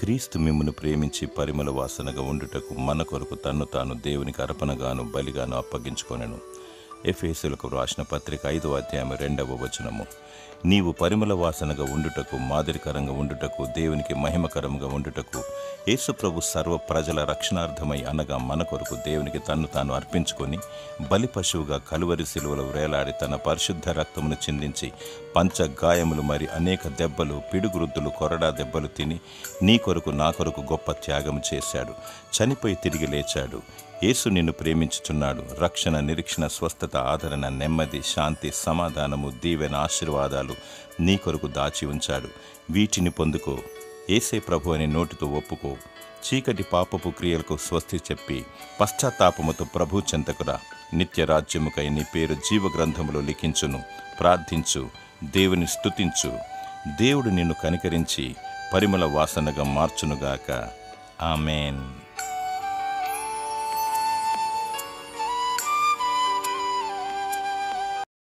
క్రీస్తు మిమ్మును ప్రేమించి పరిమళ వాసనగా ఉండుటకు మన కొరకు తన్ను తాను దేవునికి అర్పణగాను బలిగాను అప్పగించుకొనెను. ఎఫెసీయులకు వ్రాసిన పత్రిక 5వ అధ్యాయం 2వ వచనము. నీవు పరిమళ వాసనగా ఉండుటకు, మాదిరికరంగా ఉండుటకు, దేవునికి మహిమకరంగా ఉండుటకు యేసుప్రభు సర్వ ప్రజల రక్షణార్థమై అనగా మన కొరకు దేవునికి తన్ను తాను అర్పించుకొని బలి పశువుగా కలువరి శిలువలో వేలాడి తన పరిశుద్ధ రక్తమును చిందించి పంచగాయములు మరి అనేక దెబ్బలు, పిడుగురుద్దులు, కొరడా దెబ్బలు తిని నీ కొరకు నా కొరకు గొప్ప త్యాగం చేశాడు. చనిపోయి తిరిగి లేచాడు. యేసు నిన్ను ప్రేమించుచున్నాడు. రక్షణ, నిరీక్షణ, స్వస్థత, ఆదరణ, నెమ్మది, శాంతి, సమాధానము, దీవెన, ఆశీర్వాదాలు నీ కొరకు దాచి ఉంచాడు. వీటిని పొందుకో. యేసే ప్రభు అని నోటితో ఒప్పుకో. చీకటి పాపపు క్రియలకు స్వస్తి చెప్పి పశ్చాత్తాపముతో ప్రభు చెంతకురా. నిత్య రాజ్యముకై నీ పేరు జీవగ్రంథములో లిఖించును. ప్రార్థించు, దేవుని స్తుతించు. దేవుడు నిన్ను కనికరించి పరిమళ వాసనగా మార్చునుగాక. ఆమేన్.